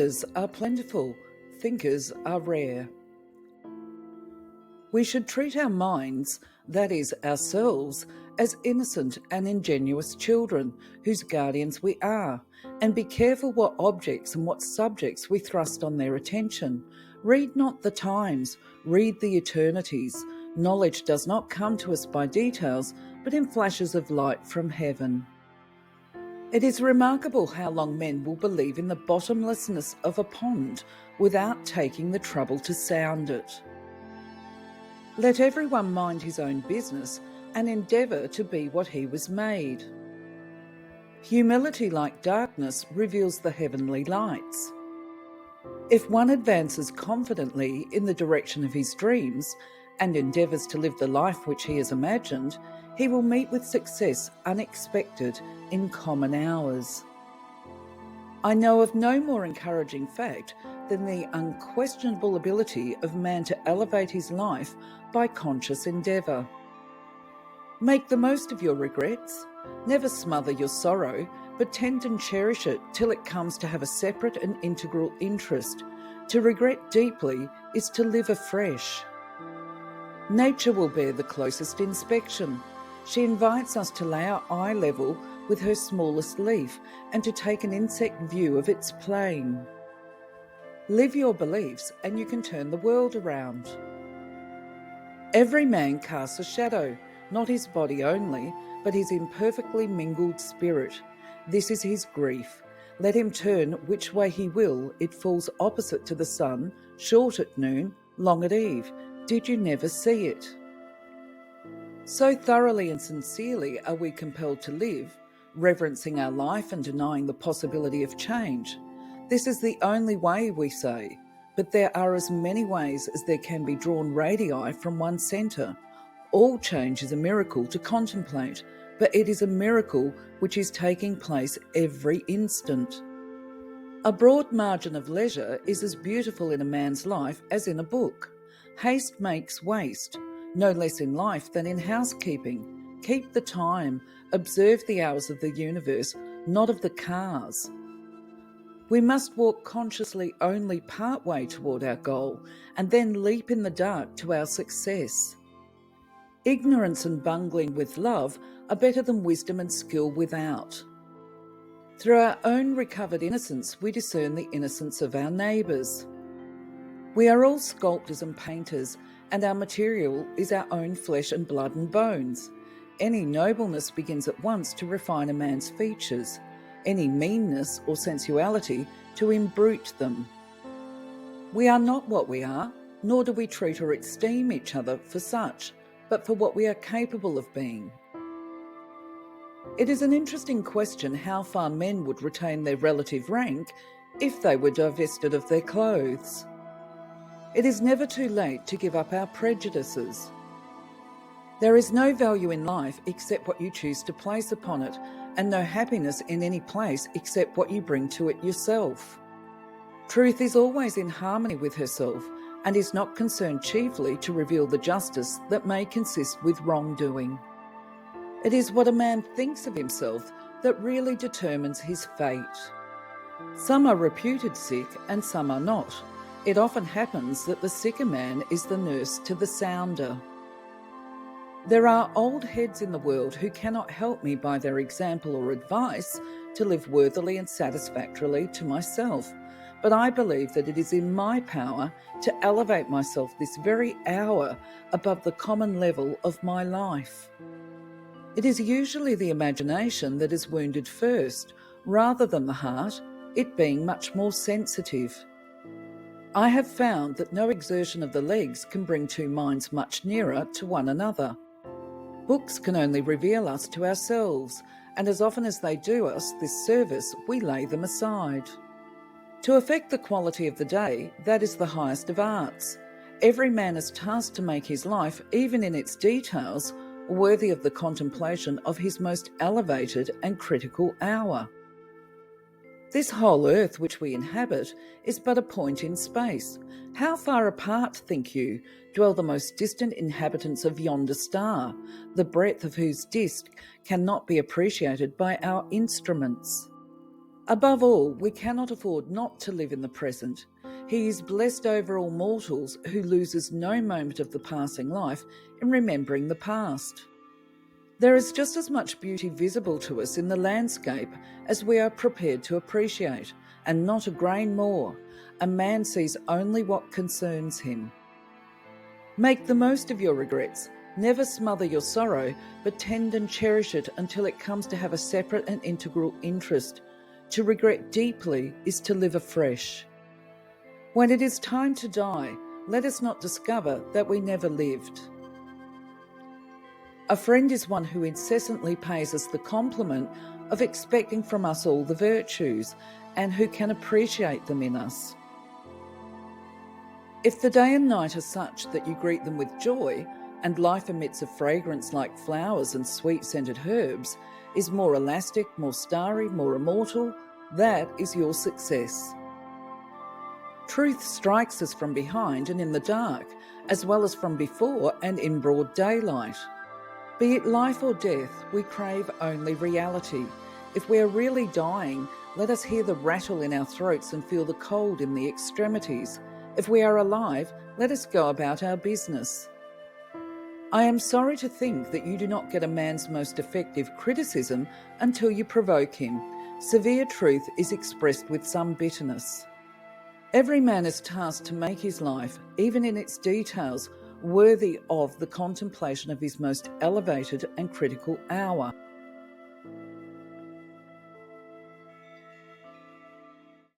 Readers are plentiful, thinkers are rare. We should treat our minds, that is, ourselves, as innocent and ingenuous children whose guardians we are, and be careful what objects and what subjects we thrust on their attention. Read not the times, read the eternities. Knowledge does not come to us by details, but in flashes of light from heaven. It is remarkable how long men will believe in the bottomlessness of a pond without taking the trouble to sound it. Let everyone mind his own business and endeavour to be what he was made. Humility, like darkness, reveals the heavenly lights. If one advances confidently in the direction of his dreams and endeavours to live the life which he has imagined, he will meet with success unexpected in common hours. I know of no more encouraging fact than the unquestionable ability of man to elevate his life by conscious endeavour. Make the most of your regrets. Never smother your sorrow, but tend and cherish it till it comes to have a separate and integral interest. To regret deeply is to live afresh. Nature will bear the closest inspection. She invites us to lay our eye level with her smallest leaf and to take an insect view of its plane. Live your beliefs and you can turn the world around. Every man casts a shadow, not his body only, but his imperfectly mingled spirit. This is his grief. Let him turn which way he will, it falls opposite to the sun, short at noon, long at eve. Did you never see it? So thoroughly and sincerely are we compelled to live, reverencing our life and denying the possibility of change. This is the only way, we say, but there are as many ways as there can be drawn radii from one centre. All change is a miracle to contemplate, but it is a miracle which is taking place every instant. A broad margin of leisure is as beautiful in a man's life as in a book. Haste makes waste, no less in life than in housekeeping. Keep the time, observe the hours of the universe, not of the cars. We must walk consciously only part way toward our goal, and then leap in the dark to our success. Ignorance and bungling with love are better than wisdom and skill without. Through our own recovered innocence, we discern the innocence of our neighbours. We are all sculptors and painters, and our material is our own flesh and blood and bones. Any nobleness begins at once to refine a man's features, any meanness or sensuality to imbrute them. We are not what we are, nor do we treat or esteem each other for such, but for what we are capable of being. It is an interesting question how far men would retain their relative rank if they were divested of their clothes. It is never too late to give up our prejudices. There is no value in life except what you choose to place upon it, and no happiness in any place except what you bring to it yourself. Truth is always in harmony with herself, and is not concerned chiefly to reveal the justice that may consist with wrongdoing. It is what a man thinks of himself that really determines his fate. Some are reputed sick and some are not. It often happens that the sicker man is the nurse to the sounder. There are old heads in the world who cannot help me by their example or advice to live worthily and satisfactorily to myself, but I believe that it is in my power to elevate myself this very hour above the common level of my life. It is usually the imagination that is wounded first, rather than the heart, it being much more sensitive. I have found that no exertion of the legs can bring two minds much nearer to one another. Books can only reveal us to ourselves, and as often as they do us this service, we lay them aside. To affect the quality of the day, that is the highest of arts. Every man is tasked to make his life, even in its details, worthy of the contemplation of his most elevated and critical hour. This whole earth which we inhabit is but a point in space. How far apart, think you, dwell the most distant inhabitants of yonder star, the breadth of whose disk cannot be appreciated by our instruments? Above all, we cannot afford not to live in the present. He is blessed over all mortals who loses no moment of the passing life in remembering the past. There is just as much beauty visible to us in the landscape as we are prepared to appreciate, and not a grain more. A man sees only what concerns him. Make the most of your regrets. Never smother your sorrow, but tend and cherish it until it comes to have a separate and integral interest. To regret deeply is to live afresh. When it is time to die, let us not discover that we never lived. A friend is one who incessantly pays us the compliment of expecting from us all the virtues, and who can appreciate them in us. If the day and night are such that you greet them with joy, and life emits a fragrance like flowers and sweet-scented herbs, is more elastic, more starry, more immortal, that is your success. Truth strikes us from behind and in the dark, as well as from before and in broad daylight. Be it life or death, we crave only reality. If we are really dying, let us hear the rattle in our throats and feel the cold in the extremities. If we are alive, let us go about our business. I am sorry to think that you do not get a man's most effective criticism until you provoke him. Severe truth is expressed with some bitterness. Every man is tasked to make his life, even in its details, worthy of the contemplation of his most elevated and critical hour.